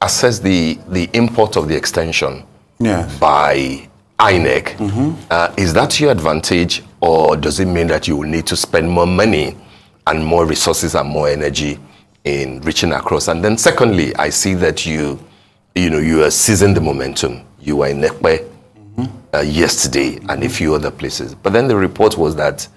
assess the import of the extension by INEC, is that to your advantage, or does it mean that you will need to spend more money and more resources and more energy in reaching across? And then secondly, I see that you are seizing the momentum. You were in Ekpe yesterday and a few other places. But then the report was that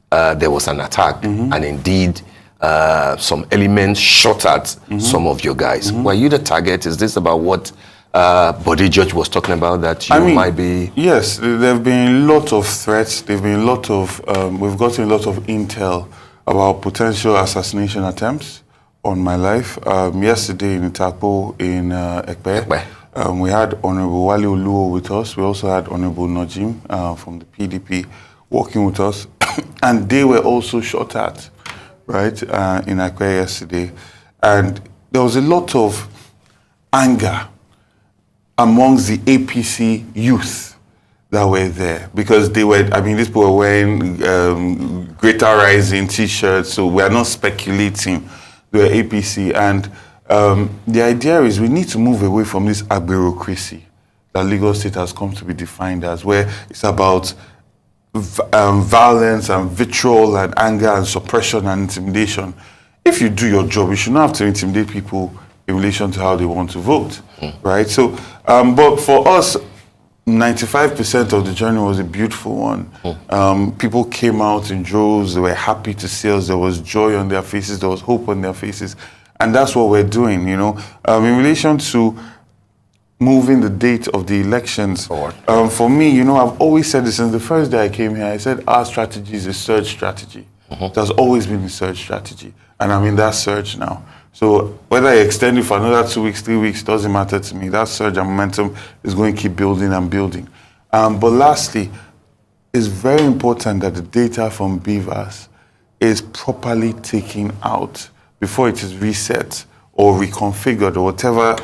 there was an attack, and indeed some elements shot at some of your guys. Were you the target? Is this about what Body Judge was talking about, that you might be? Yes, there have been a lot of threats. There have been a lot of, we've gotten a lot of intel about potential assassination attempts on my life. Yesterday in Itapo in Ekpe, we had Honorable Wale Oluo with us. We also had Honorable Najim from the PDP working with us. And they were also shot at, right, in Ekpe yesterday. And there was a lot of anger amongst the APC youth that were there, because they were, these people were wearing Greater Rising t-shirts, so we are not speculating. They were APC, and the idea is we need to move away from this bureaucracy that Lagos State has come to be defined as, where it's about violence and vitriol and anger and suppression and intimidation. If you do your job, you should not have to intimidate people in relation to how they want to vote, right? So, but for us, 95% of the journey was a beautiful one. People came out in droves. They were happy to see us. There was joy on their faces. There was hope on their faces. And that's what we're doing, In relation to moving the date of the elections, for me, I've always said this since the first day I came here. I said our strategy is a surge strategy. It has always been a surge strategy. And I'm in that surge now. So whether I extend it for another 2 weeks, 3 weeks, doesn't matter to me. That surge and momentum is going to keep building and building. But lastly, it's very important that the data from Vivour is properly taken out before it is reset or reconfigured or whatever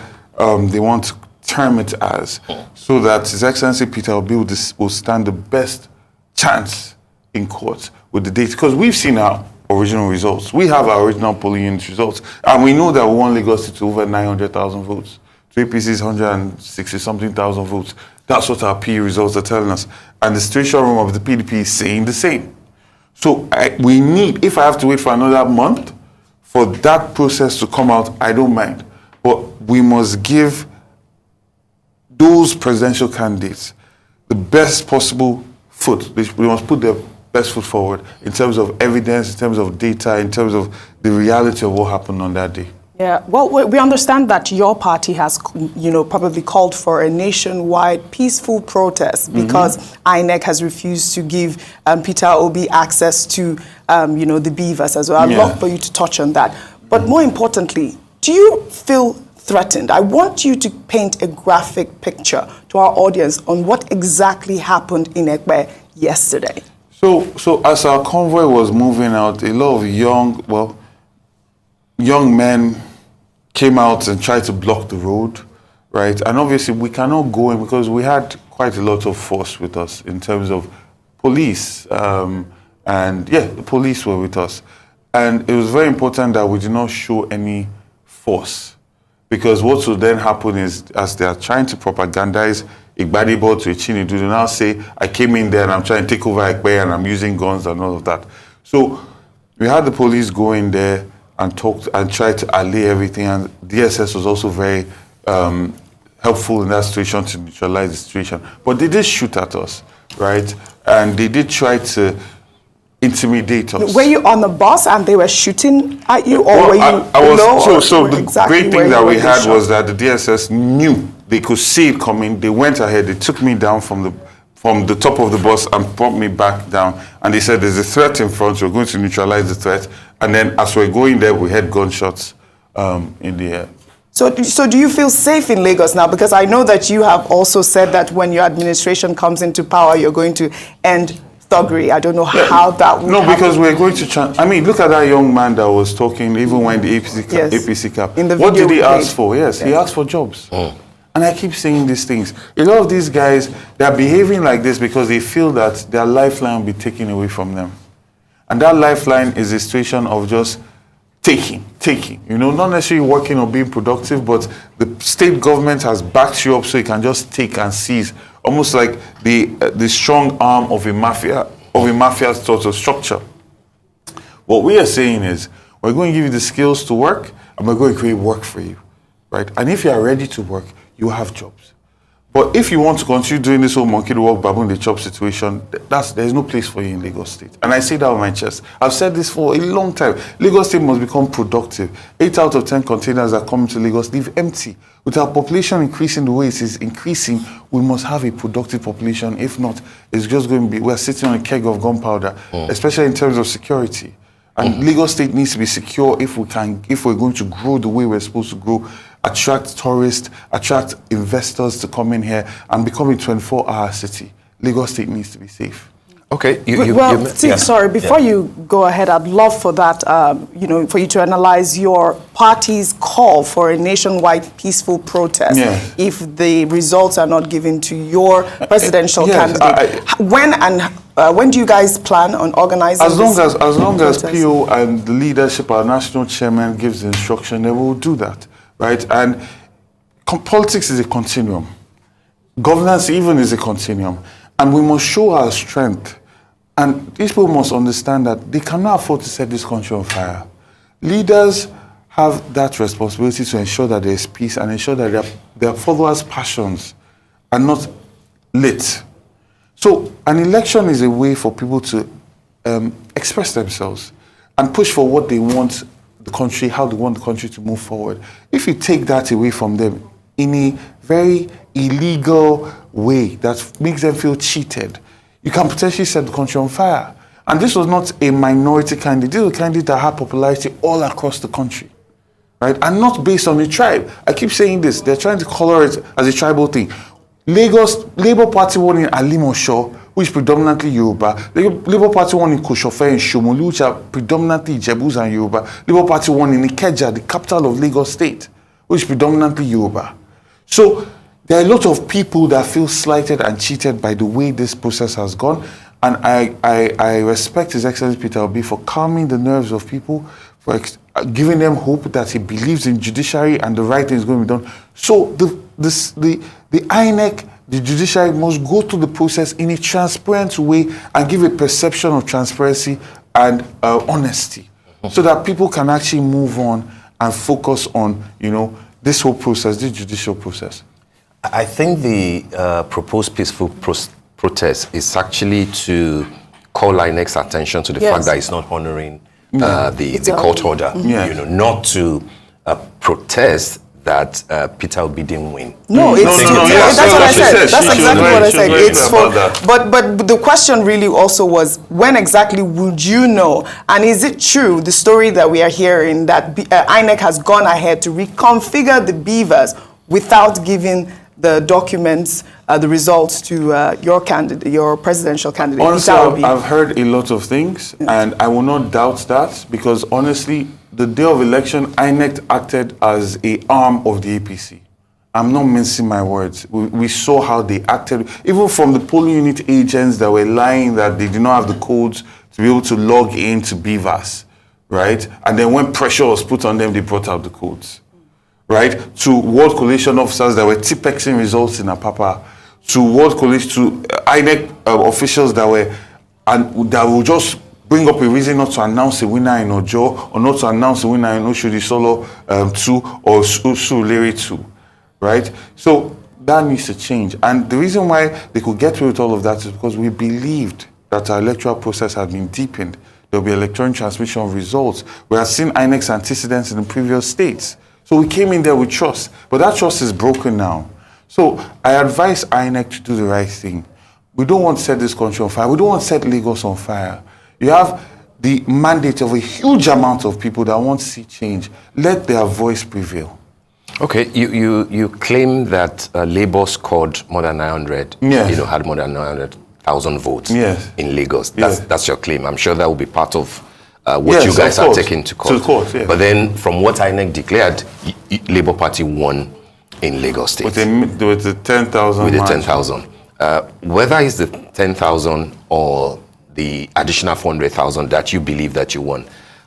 they want to term it as, so that His Excellency Peterobi will stand the best chance in court with the data. Because we've seen our original results. We have our original polling unit results, and we know that we won Lagos to over 900,000 votes. To APC's 160-something thousand votes. That's what our PE results are telling us. And the situation room of the PDP is saying the same. So we need, if I have to wait for another month for that process to come out, I don't mind. But we must give those presidential candidates the best possible foot. We must put their best foot forward in terms of evidence, in terms of data, in terms of the reality of what happened on that day. Yeah, well, we understand that your party has, probably called for a nationwide peaceful protest because INEC has refused to give Peter Obi access to, the Beavers as well. I'd love for you to touch on that. But more importantly, do you feel threatened? I want you to paint a graphic picture to our audience on what exactly happened in Ekpe yesterday. So as our convoy was moving out, a lot of young men came out and tried to block the road, right? And obviously we cannot go in because we had quite a lot of force with us in terms of police. The police were with us. And it was very important that we did not show any force, because what will then happen is, as they are trying to propagandize Gbadebo to Chinedu, they now say, I came in there and I'm trying to take over Ekpe and I'm using guns and all of that. So we had the police go in there and talk and try to allay everything, and DSS was also very helpful in that situation to neutralize the situation. But they did shoot at us, right? And they did try to intimidate us. Were you on the bus and they were shooting at you, or were you below? So the great thing that we had was that the DSS knew, they could see it coming. They went ahead, they took me down from the top of the bus and brought me back down. And they said, there's a threat in front, we're going to neutralize the threat. And then as we're going there, we heard gunshots in the air. So do you feel safe in Lagos now? Because I know that you have also said that when your administration comes into power, you're going to end thuggery. I don't know how that would happen. Because we're going to look at that young man that was talking, even when the APC cap. What did he ask for? Yes, he asked for jobs. And I keep saying these things. A lot of these guys, they're behaving like this because they feel that their lifeline will be taken away from them. And that lifeline is a situation of just taking, not necessarily working or being productive, but the state government has backed you up so you can just take and seize, almost like the strong arm of a mafia's sort of structure. What we are saying is, we're going to give you the skills to work, and we're going to create work for you, right? And if you are ready to work, you have jobs. But if you want to continue doing this whole monkey work, baboon the chop situation, there's no place for you in Lagos State. And I say that on my chest. I've said this for a long time. Lagos State must become productive. 8 out of 10 containers that come to Lagos leave empty. With our population increasing the way it is increasing, we must have a productive population. If not, it's just going to be, we're sitting on a keg of gunpowder, especially in terms of security. And Lagos State needs to be secure if we're going to grow the way we're supposed to grow, attract tourists, attract investors to come in here and become a 24-hour city. Lagos State needs to be safe. Okay. Sorry, before you go ahead, I'd love for that, for you to analyze your party's call for a nationwide peaceful protest if the results are not given to your presidential candidate. When do you guys plan on organizing as long as PO and the leadership, our national chairman, gives the instruction, then we'll do that, right? And politics is a continuum. Governance even is a continuum. And we must show our strength. And these people must understand that they cannot afford to set this country on fire. Leaders have that responsibility to ensure that there is peace and ensure that their followers' passions are not lit. So an election is a way for people to express themselves and push for what they want the country, how they want the country to move forward. If you take that away from them in a very illegal way that makes them feel cheated, you can potentially set the country on fire. And this was not a minority candidate. This was a candidate that had popularity all across the country, right? And not based on a tribe. I keep saying this. They're trying to color it as a tribal thing. Lagos, Labour Party won in Alimosho, which is predominantly Yoruba. Labour Party won in Koshofe and Shomolu, which are predominantly Ijebus and Yoruba. Labour Party won in Ikeja, the capital of Lagos State, which is predominantly Yoruba. So there are a lot of people that feel slighted and cheated by the way this process has gone. And I respect His Excellency Peter Obi for calming the nerves of people, for giving them hope that he believes in judiciary and the right thing is going to be done. So the INEC, the judiciary must go through the process in a transparent way and give a perception of transparency and honesty, so that people can actually move on and focus on, this whole process, this judicial process. I think the proposed peaceful protest is actually to call INEC's attention to the fact that it's not honoring the court order. Not to protest that Peter Obi didn't win. No, that's what I said. That's exactly what I said. It's for, but the question really also was, when exactly would you know? And is it true, the story that we are hearing, that INEC has gone ahead to reconfigure the beavers without giving the documents, the results to your candidate, your presidential candidate? Honestly, I've heard a lot of things, and I will not doubt that, because honestly, the day of election, INEC acted as an arm of the APC. I'm not mincing my words. We saw how they acted, even from the polling unit agents that were lying that they did not have the codes to be able to log into BVAS, right? And then when pressure was put on them, they brought out the codes, right? To World Coalition officers that were tipexing results in Apapa, to World Coalition, to INEC officials that will just bring up a reason not to announce a winner in Ojo, or not to announce a winner in Oshodi Solo 2 or Surulere 2, right? So that needs to change. And the reason why they could get through with all of that is because we believed that our electoral process had been deepened. There will be electronic transmission of results. We have seen INEC's antecedents in the previous states. So we came in there with trust. But that trust is broken now. So I advise INEC to do the right thing. We don't want to set this country on fire. We don't want to set Lagos on fire. You have the mandate of a huge amount of people that want to see change. Let their voice prevail. Okay, you claim that Labour scored more than 900, had more than 900,000 votes in Lagos. That's your claim. I'm sure that will be part of what you guys are taking to court. But then, from what INEC declared, Labour Party won in Lagos State. With the 10,000. With the 10,000. Whether it's the 10,000 or the additional 400,000 that you believe that you won,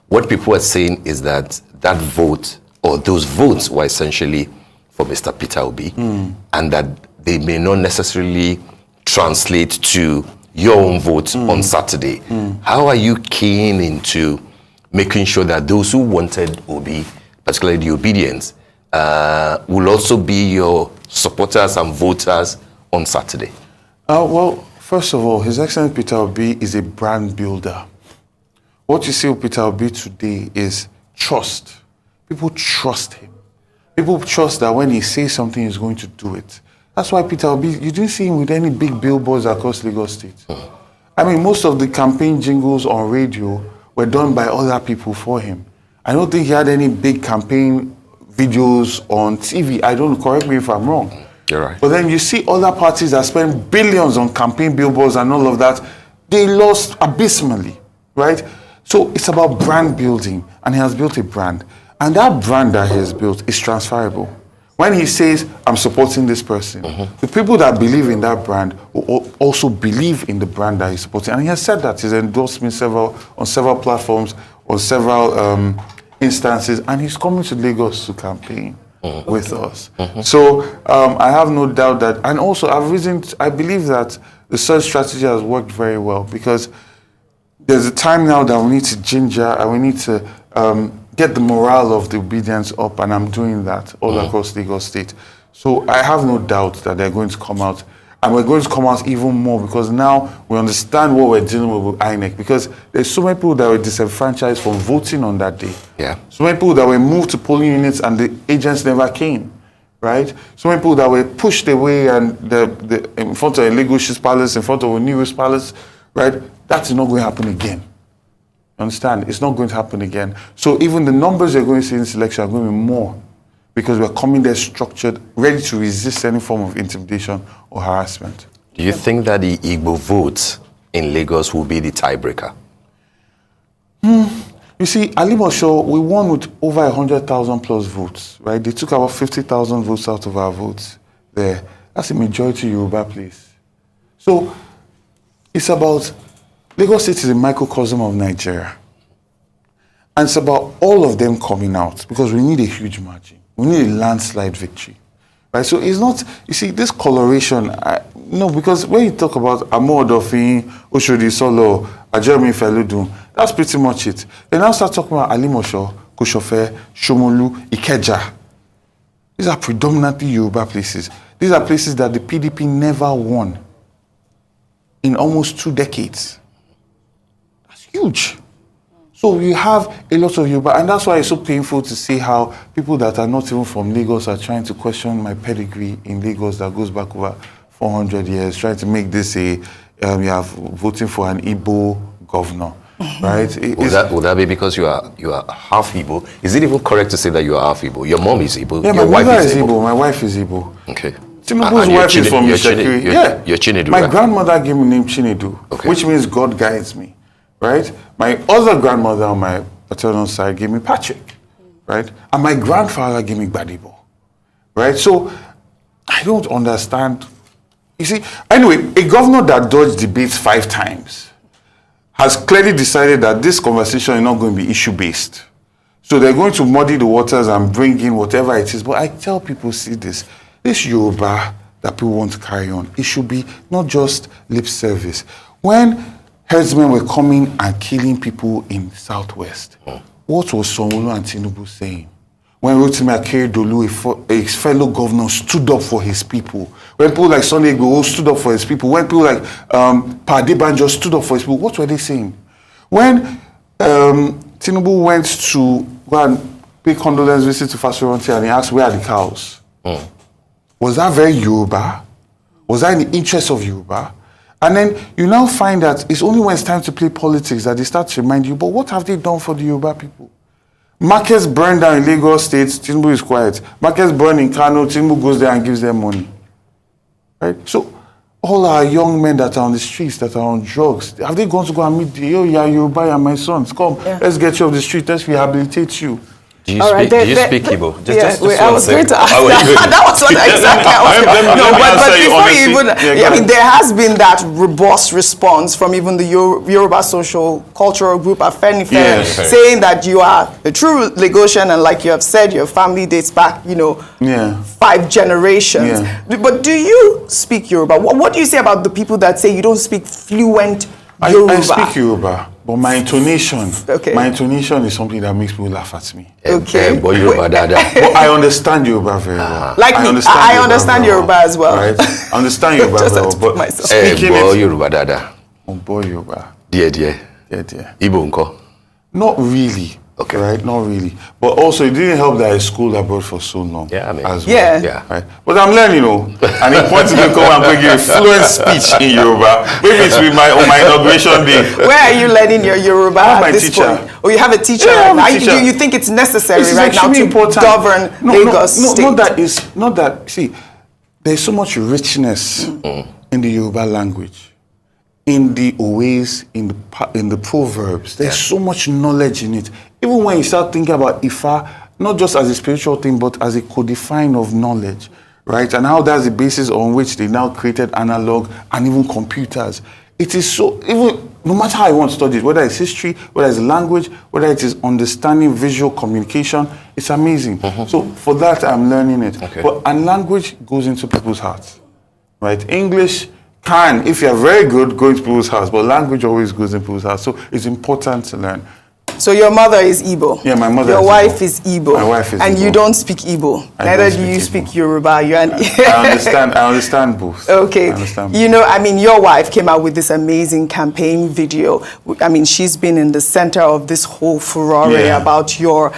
what people are saying is that that vote, or those votes, were essentially for Mr. Peter Obi, and that they may not necessarily translate to your own vote on Saturday. How are you keen into making sure that those who wanted Obi, particularly the obedience, will also be your supporters and voters on Saturday? Well, first of all, His Excellency Peter Obi is a brand builder. What you see with Peter Obi today is trust. People trust him. People trust that when he says something, he's going to do it. That's why Peter Obi, you didn't see him with any big billboards across Lagos State. I mean, most of the campaign jingles on radio were done by other people for him. I don't think he had any big campaign videos on TV. I don't, correct me if I'm wrong. You're right. But then you see other parties that spend billions on campaign billboards and all of that, they lost abysmally, right? So it's about brand building, and he has built a brand. And that brand that he has built is transferable. When he says, I'm supporting this person, the people that believe in that brand will also believe in the brand that he's supporting. And he has said that. He's endorsed me on several platforms, on several instances, and he's coming to Lagos to campaign with us. So I have no doubt that, and also I believe that the search strategy has worked very well, because there's a time now that we need to ginger and we need to get the morale of the obedience up, and I'm doing that all across Lagos State. So I have no doubt that they're going to come out, and we're going to come out even more, because now we understand what we're dealing with INEC, because there's so many people that were disenfranchised from voting on that day. Yeah. So many people that were moved to polling units and the agents never came, right? So many people that were pushed away and in front of a Lagos Palace, in front of a New Palace, right? That is not going to happen again. Understand? It's not going to happen again. So even the numbers you're going to see in this election are going to be more, because we're coming there structured, ready to resist any form of intimidation or harassment. Do you think that the Igbo vote in Lagos will be the tiebreaker? You see, Alimosho, we won with over 100,000 plus votes, right? They took about 50,000 votes out of our votes there. That's a majority Yoruba place. So it's about, Lagos State is a microcosm of Nigeria. And it's about all of them coming out, because we need a huge margin. We need a landslide victory. Right? So it's not, you see, this coloration, no, because when you talk about Amo Odofin, Oshodi Solo, Ajemi Feludun, that's pretty much it. They now start talking about Alimosho, Koshofe, Shomolu, Ikeja. These are predominantly Yoruba places. These are places that the PDP never won in almost 2 decades. That's huge. So we have a lot of Yoruba, and that's why it's so painful to see how people that are not even from Lagos are trying to question my pedigree in Lagos that goes back over 400 years, trying to make this a, you are voting for an Igbo governor, right? Would that be because you are half Igbo? Is it even correct to say that you are half Igbo? Your mom is Igbo. Yeah, your my mother is Igbo. My wife is Igbo. Okay. Tinubu's wife is from Ishekiri. Yeah. You're Chinedu, my right? grandmother gave me the name Chinedu, okay, which means God guides me. Right? My other grandmother on my paternal side gave me Patrick, right? And my grandfather gave me Gbadebo, right? So I don't understand. You see, anyway, a governor that dodged debates 5 times has clearly decided that this conversation is not going to be issue-based. So they're going to muddy the waters and bring in whatever it is. But I tell people, see this Yoruba that people want to carry on, it should be not just lip service. When herdsmen were coming and killing people in Southwest, what was Sanwoolu and Tinubu saying? When Rotimi Akeredolu, a fellow governor, stood up for his people. When people like Sunday Igboho stood up for his people. When people like Padebanjo stood up for his people. What were they saying? When Tinubu went to go and pay condolence visit to Fasuranti and he asked, where are the cows? Was that very Yoruba? Was that in the interest of Yoruba? And then you now find that it's only when it's time to play politics that they start to remind you, but what have they done for the Yoruba people? Markets burn down in Lagos State, Tinubu is quiet. Markets burn in Kano, Tinubu goes there and gives them money. Right? So all our young men that are on the streets, that are on drugs, have they gone to go and meet the, oh yeah, Yoruba, and my sons, come, let's get you off the street, let's rehabilitate you. Do you speak Igbo? I was going to ask that. That was what exactly I was going to No, but before you even, I mean, there has been that robust response from even the Yoruba social cultural group, Afenife, saying that you are a true Lagosian, and like you have said, your family dates back, 5 generations. But do you speak Yoruba? What do you say about the people that say you don't speak fluent Yoruba? I speak Yoruba. But my intonation is something that makes people laugh at me. Okay. But I understand Yoruba very well. Like I understand Yoruba as well. Right? I understand Yoruba very well. But speaking Yoruba dada. Boy Yoruba. Dear. Igbo unko? Not really. Okay. Right? Not really. But also, it didn't help that I schooled abroad for so long. Yeah, I mean. As well. Yeah. Right? But I'm learning, And it points to come and bring you a fluent speech in Yoruba. Maybe it's with on my inauguration day. Where are you learning your Yoruba at this point? Oh, you have a teacher? Yeah, I have a teacher. You think it's necessary this right now to govern Lagos State? Not that, see, there's so much richness in the Yoruba language. In the ways, in the proverbs, there's so much knowledge in it. Even when you start thinking about Ifa, not just as a spiritual thing, but as a codifying of knowledge, right? And how that's the basis on which they now created analog and even computers. It is so, even no matter how you want to study it, whether it's history, whether it's language, whether it is understanding visual communication, it's amazing. So for that, I'm learning it. And language goes into people's hearts, right? English can, if you're very good, go into people's hearts, but language always goes into people's hearts. So it's important to learn. So your mother is Igbo? Yeah, my mother Your wife is Igbo? My wife is Igbo. And you don't speak Igbo? Neither do you speak Yoruba? I understand both. Okay. I understand both. I mean, your wife came out with this amazing campaign video. I mean, she's been in the center of this whole furore about your,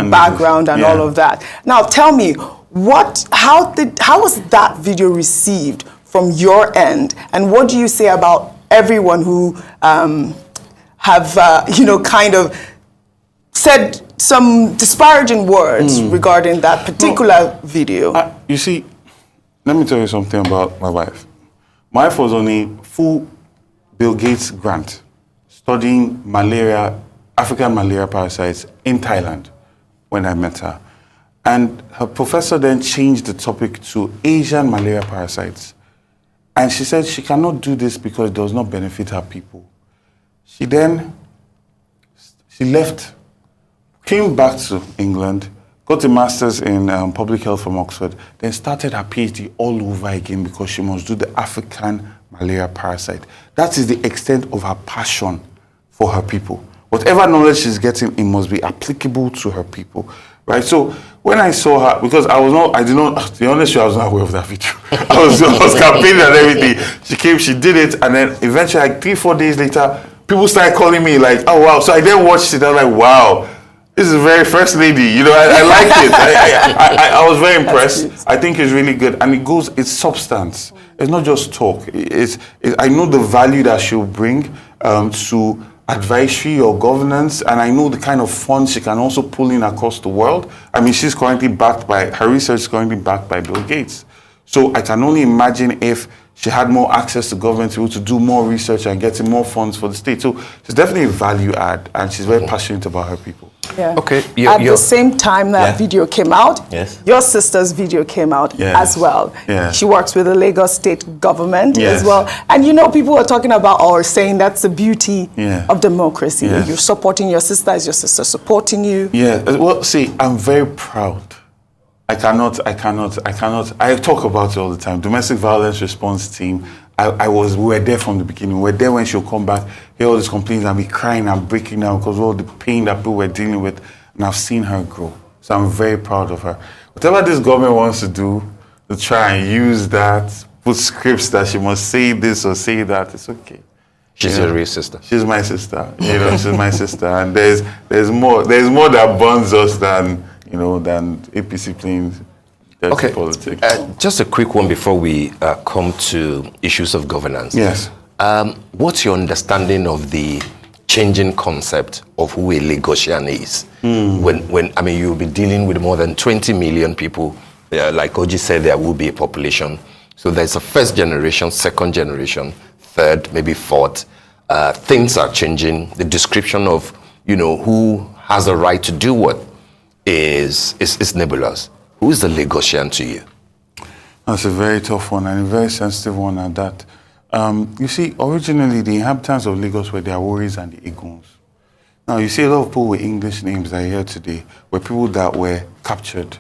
background and all of that. Now, tell me, how was that video received from your end? And what do you say about everyone who have, kind of said some disparaging words regarding that particular video? You see, let me tell you something about my wife. My wife was on a full Bill Gates grant studying African malaria parasites in Thailand when I met her. And her professor then changed the topic to Asian malaria parasites. And she said she cannot do this because it does not benefit her people. She left, came back to England, got a master's in public health from Oxford, then started her PhD all over again because she must do the African malaria parasite. That is the extent of her passion for her people. Whatever knowledge she's getting, it must be applicable to her people. Right, so when I saw her, because to be honest, I was not aware of that video. I was campaigning and everything. She came, she did it, and then eventually, like 3-4 days later, people started calling me like, "Oh wow!" So I then watched it. I was like, "Wow, this is very first lady." I liked it. I was very impressed. I think it's really good, and it's substance. It's not just talk. I know the value that she'll bring to advisory or governance, and I know the kind of funds she can also pull in across the world. I mean, her research is currently backed by Bill Gates. So I can only imagine if she had more access to government to do more research and getting more funds for the state. So she's definitely a value add, and she's very passionate about her people. Yeah. Okay. At the same time that video came out, yes, your sister's video came out as well. Yes. She works with the Lagos state government as well. And people are talking about or saying that's the beauty of democracy. Yes. You're supporting your sister, is your sister supporting you? Yeah. Well, see, I'm very proud. I talk about it all the time. Domestic violence response team. We were there from the beginning. We were there when she'll come back, hear all these complaints, and be crying and breaking down because of all the pain that people were dealing with. And I've seen her grow. So I'm very proud of her. Whatever this government wants to do, to try and use that, put scripts that she must say this or say that, it's okay. She's your real sister. She's my sister. She's my sister. And there's more that bonds us than APC playing politics. Just a quick one before we come to issues of governance. Yes. What's your understanding of the changing concept of who a Lagosian is? When you'll be dealing with more than 20 million people, like Oji said, there will be a population. So there's a first generation, second generation, third, maybe fourth. Things are changing. The description of, who has a right to do what is nebulous. Who is the Lagosian to you? That's a very tough one and a very sensitive one at that. You see, originally the inhabitants of Lagos were the Aworis and the Eguns. Now, you see a lot of people with English names that are here today were people that were captured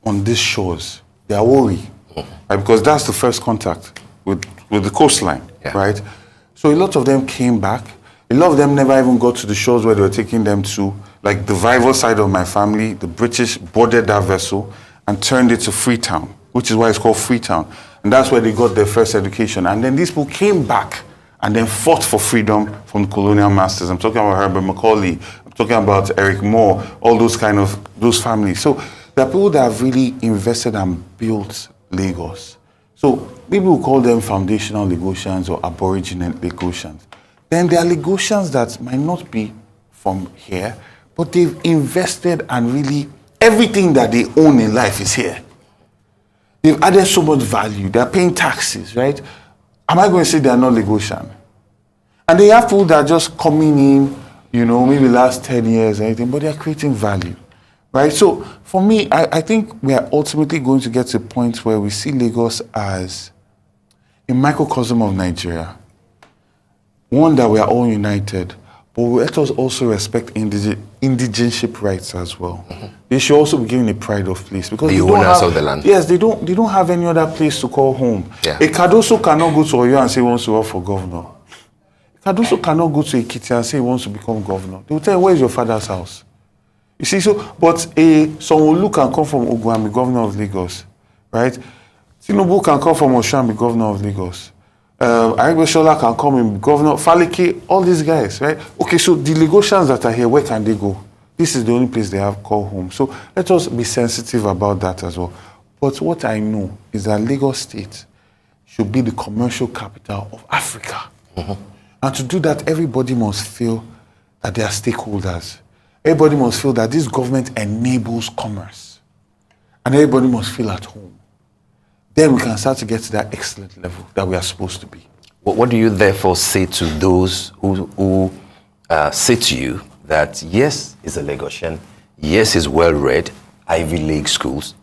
on these shores. The Awori, right? Because that's the first contact with the coastline, right? So a lot of them came back. A lot of them never even got to the shores where they were taking them to. Like the Vivour side of my family, the British boarded that vessel and turned it to Freetown, which is why it's called Freetown. And that's where they got their first education. And then these people came back and then fought for freedom from colonial masters. I'm talking about Herbert Macaulay. I'm talking about Eric Moore, all those those families. So there are people that have really invested and built Lagos. So people will call them foundational Lagosians or aboriginal Lagosians. Then there are Lagosians that might not be from here, but they've invested and really everything that they own in life is here. They've added so much value. They're paying taxes, right? Am I going to say they're not Lagosian? And they have people that are just coming in, you know, maybe last 10 years or anything, but they're creating value, right? So for me, I think we are ultimately going to get to a point where we see Lagos as a microcosm of Nigeria. One, that we are all united, but let us also respect indigenship rights as well. They should also be given a pride of place because the owners of the land. Yes, they don't have any other place to call home. Yeah. A Cardoso cannot go to Oyo and say he wants to work for governor. A Cardoso cannot go to Ekiti and say he wants to become governor. They will tell him, where is your father's house? You see, so, but a Sanwoolu can come from Ogun and be governor of Lagos, right? Tinubu can come from Osun and be governor of Lagos. Aregbesola can come and be governor. Falike, all these guys, right? Okay, so the Lagosians that are here, where can they go? This is the only place they have called home. So let us be sensitive about that as well. But what I know is that Lagos State should be the commercial capital of Africa. And to do that, everybody must feel that they are stakeholders. Everybody must feel that this government enables commerce. And everybody must feel at home. Then we can start to get to that excellent level that we are supposed to be. What do you therefore say to those who say to you that yes, he's a Lagosian, yes, he's well-read, Ivy League schools,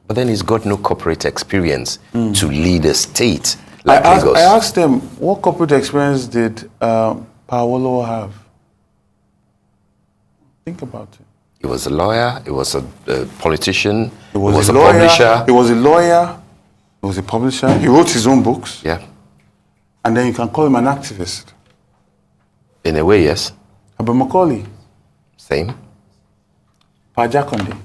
but then he's got no corporate experience to lead a state like Lagos? I asked them, what corporate experience did Paolo have? Think about it. He was a lawyer, he was a politician, he was a lawyer, publisher. He was a lawyer, he was a publisher, he wrote his own books. Yeah. And then you can call him an activist. In a way, yes. Herbert Macaulay. Same. Pa Jakonde.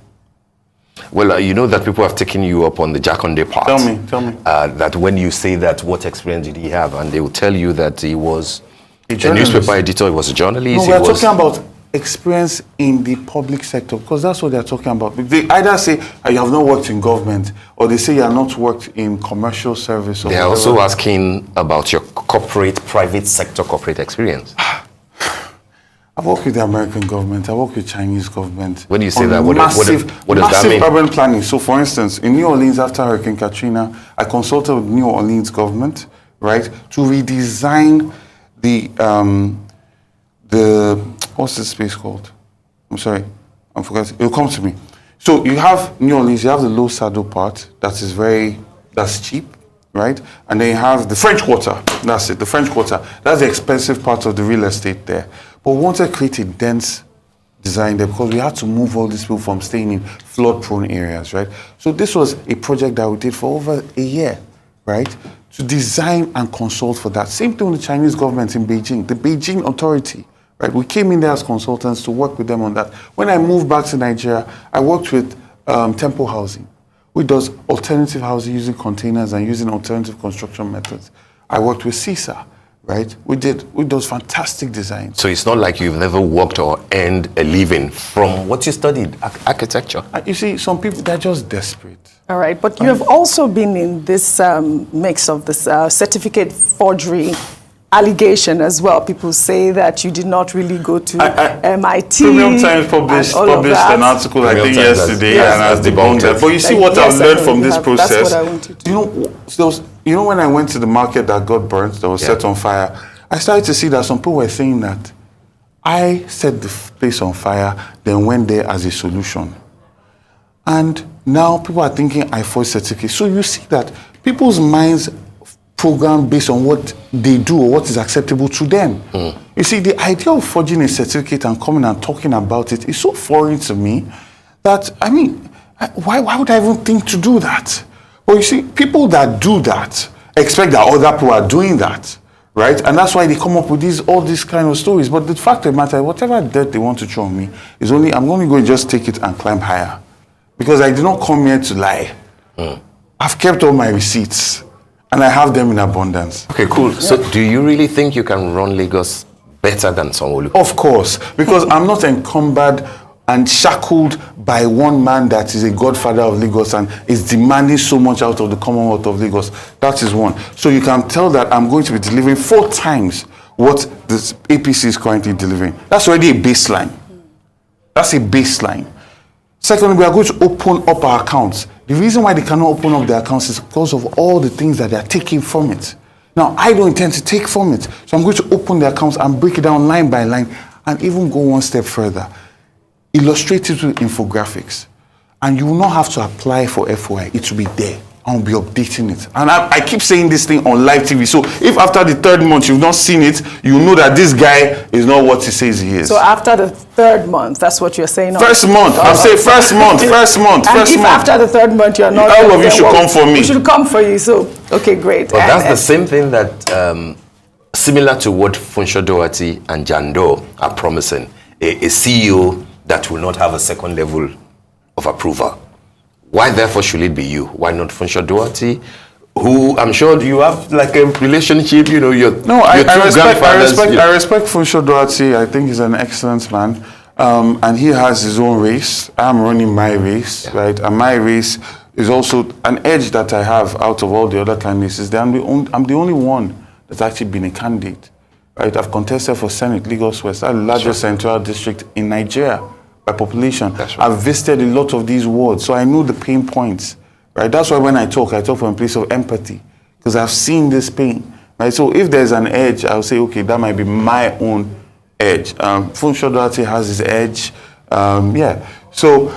Well, you know that people have taken you up on the Jakonde part. Tell me. That when you say that, what experience did he have? And they will tell you that he was a journalist. newspaper editor, he was a journalist. No, we're talking about experience in the public sector, because that's what they're talking about. They either say you have not worked in government, or they say you have not worked in commercial service. Or they are also asking about your private sector corporate experience. I've worked with the American government, I worked with Chinese government. When you say that, what does that mean? Massive urban planning. So for instance, in New Orleans after Hurricane Katrina, I consulted with New Orleans government, right, to redesign the what's this space called? I'm sorry, I'm forgetting. It'll come to me. So you have New Orleans, you have the low saddle part, that's cheap, right? And then you have the French Quarter, that's it, the French Quarter. That's the expensive part of the real estate there. But we wanted to create a dense design there because we had to move all these people from staying in flood-prone areas, right? So this was a project that we did for over a year, right? To design and consult for that. Same thing with the Chinese government in Beijing, the Beijing authority, right? We came in there as consultants to work with them on that. When I moved back to Nigeria, I worked with Temple Housing, which does alternative housing using containers and using alternative construction methods. I worked with CISA, right? We did those fantastic designs. So it's not like you've never worked or earned a living from what you studied, architecture. You see, some people, they're just desperate. All right, but you have also been in this mix of this certificate forgery allegation as well. People say that you did not really go to MIT. Premium Times published an article, I think, yesterday, and has debunked that. But you see what I've learned from this process. That's what I wanted to. You know when I went to the market that got burnt, that was set on fire, I started to see that some people were saying that I set the place on fire, then went there as a solution. And now people are thinking I forged certificates. So you see that people's minds program based on what they do or what is acceptable to them. You see, the idea of forging a certificate and coming and talking about it is so foreign to me that, I mean, why would I even think to do that? But you see, people that do that expect that other people are doing that, right? And that's why they come up with all these kind of stories. But the fact of the matter, whatever dirt they want to throw on me is only, I'm going to go and just take it and climb higher. Because I did not come here to lie. I've kept all my receipts. And I have them in abundance. Okay, cool. So do you really think you can run Lagos better than Sanwoolu? Of course, because I'm not encumbered and shackled by one man that is a godfather of Lagos and is demanding so much out of the Commonwealth of Lagos. That is one. So you can tell that I'm going to be delivering 4 times what this APC is currently delivering. That's already a baseline. That's a baseline. Secondly, we are going to open up our accounts. The reason why they cannot open up their accounts is because of all the things that they are taking from it. Now, I don't intend to take from it. So I'm going to open the accounts and break it down line by line and even go one step further. Illustrate it with infographics. And you will not have to apply for FOI. It will be there. I'll be updating it. And I keep saying this thing on live TV. So if after the 3rd month you've not seen it, you know that this guy is not what he says he is. So after the 3rd month, that's what you're saying? First month. I'm saying first month. And if after the 3rd month you're not... All of you should come for me. We should come for you. So, okay, great. But that's the same thing that, similar to what Funsho Doherty and Jando are promising, a CEO that will not have a second level of approval. Why therefore should it be you? Why not Funsho Doherty, who I'm sure you have like a relationship, you know, I respect Funsho Doherty. I think he's an excellent man. And he has his own race. I'm running my race, right? And my race is also an edge that I have out of all the other candidates. Is that I'm the only one that's actually been a candidate, right? I've contested for Senate, Lagos West, the largest central district in Nigeria by population. That's right. I've visited a lot of these wards, so I know the pain points, right? That's why when I talk from a place of empathy, because I've seen this pain, right? So if there's an edge, I'll say, okay, that might be my own edge. Funsho Doherty has his edge, So,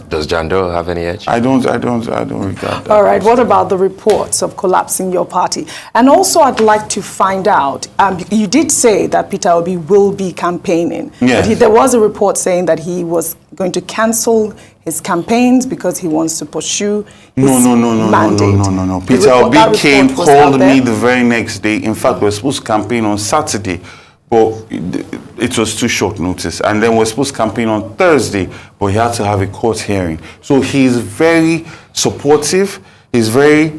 does Jando have any edge? I don't regard that. All right. What about the reports of collapsing your party? And also, I'd like to find out. You did say that Peter Obi will be campaigning. Yes. But there was a report saying that he was going to cancel his campaigns because he wants to pursue his mandate. No. Peter Obi called me the very next day. In fact, we were supposed to campaign on Saturday, but it was too short notice. And then we're supposed to campaign on Thursday, but he had to have a court hearing. So he's very supportive, he's very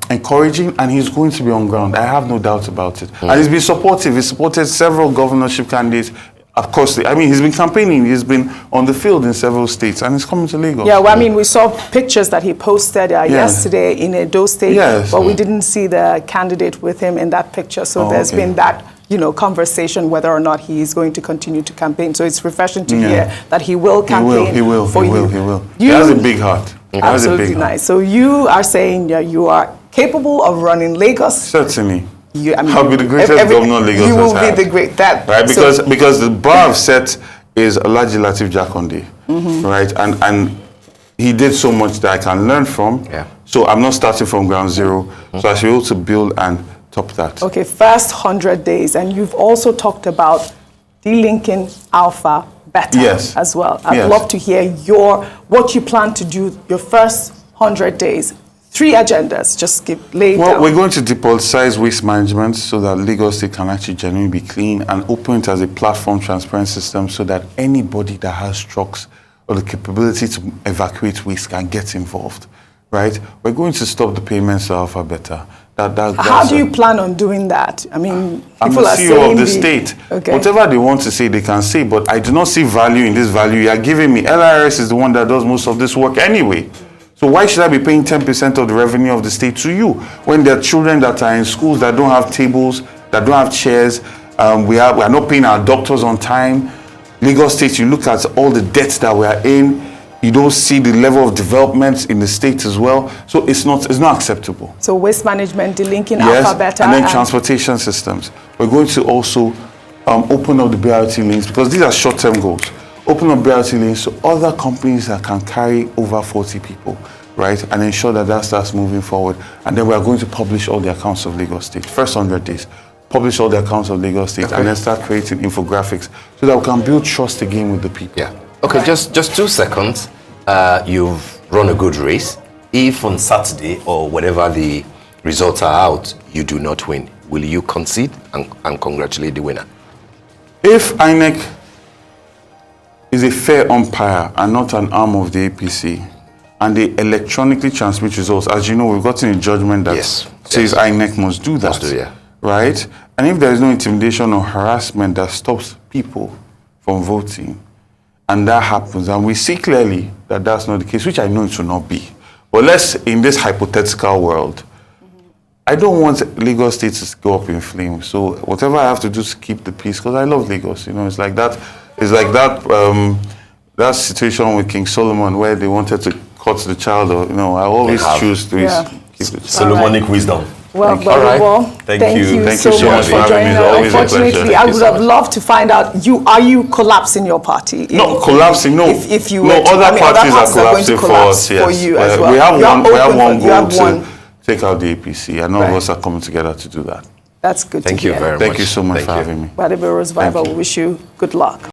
encouraging, and he's going to be on ground. I have no doubt about it. And he's been supportive. He's supported several governorship candidates. Of course, he's been campaigning. He's been on the field in several states, and he's coming to Lagos. Yeah, well, I mean, we saw pictures that he posted yesterday in Edo State, but we didn't see the candidate with him in that picture. So there's been that, conversation whether or not he is going to continue to campaign. So it's refreshing to hear that he will campaign for you. He will. He has a big heart. Absolutely nice. So you are saying that you are capable of running Lagos. Certainly. I'll be the greatest governor Lagos has had. You will be the great, right? Because the bar I've set is Alhaji Lateef Jakonde, right? And he did so much that I can learn from. Yeah. So I'm not starting from ground zero. So I should be able to build and top that. Okay, first 100 days, and you've also talked about delinking alpha beta as well. I'd love to hear what you plan to do your first 100 days. 3 agendas, just lay down. We're going to depoliticize waste management so that Lagos State can actually genuinely be clean and open it as a platform transparent system so that anybody that has trucks or the capability to evacuate waste can get involved, right? We're going to stop the payments to Alpha Beta. How do you plan on doing that? I mean, I'm the CEO of the state. Okay. Whatever they want to say, they can say, but I do not see value in this value you are giving me. LRS is the one that does most of this work anyway. So why should I be paying 10% of the revenue of the state to you when there are children that are in schools that don't have tables, that don't have chairs? We are not paying our doctors on time. Lagos State, you look at all the debts that we are in, you don't see the level of development in the state as well. So it's not acceptable. So waste management, delinking Alpha Beta. And then transportation systems. We're going to also open up the BRT lanes because these are short-term goals. open up BRT lanes so other companies that can carry over 40 people, right? And ensure that that starts moving forward. And then we are going to publish all the accounts of Lagos State. First 100 days, publish all the accounts of Lagos State, and then start creating infographics so that we can build trust again with the people. Yeah. Okay, just 2 seconds. You've run a good race. If on Saturday or whenever the results are out, you do not win, will you concede and congratulate the winner? If INEC is a fair umpire and not an arm of the APC, and they electronically transmit results, as you know, we've gotten a judgment that says INEC must do that, right? And if there is no intimidation or harassment that stops people from voting, and that happens, and we see clearly that that's not the case, which I know it will not be. But let's, in this hypothetical world, I don't want Lagos State to go up in flames. So whatever I have to do to keep the peace, because I love Lagos, you know, it's like that. It's like that situation with King Solomon where they wanted to cut the child. Or, you know, I always choose to keep it. Solomonic wisdom. Well, thank you so much for joining us. Unfortunately, I would have loved to find out, are you collapsing your party? No, collapsing, no. If you no, other parties are collapsing for us, for you as well. We have one goal to take out the APC, and all of us are coming together to do that. That's good to hear. Thank you very much. Thank you so much for having me. Gbadebo, Rhodes, Vivour, we wish you good luck.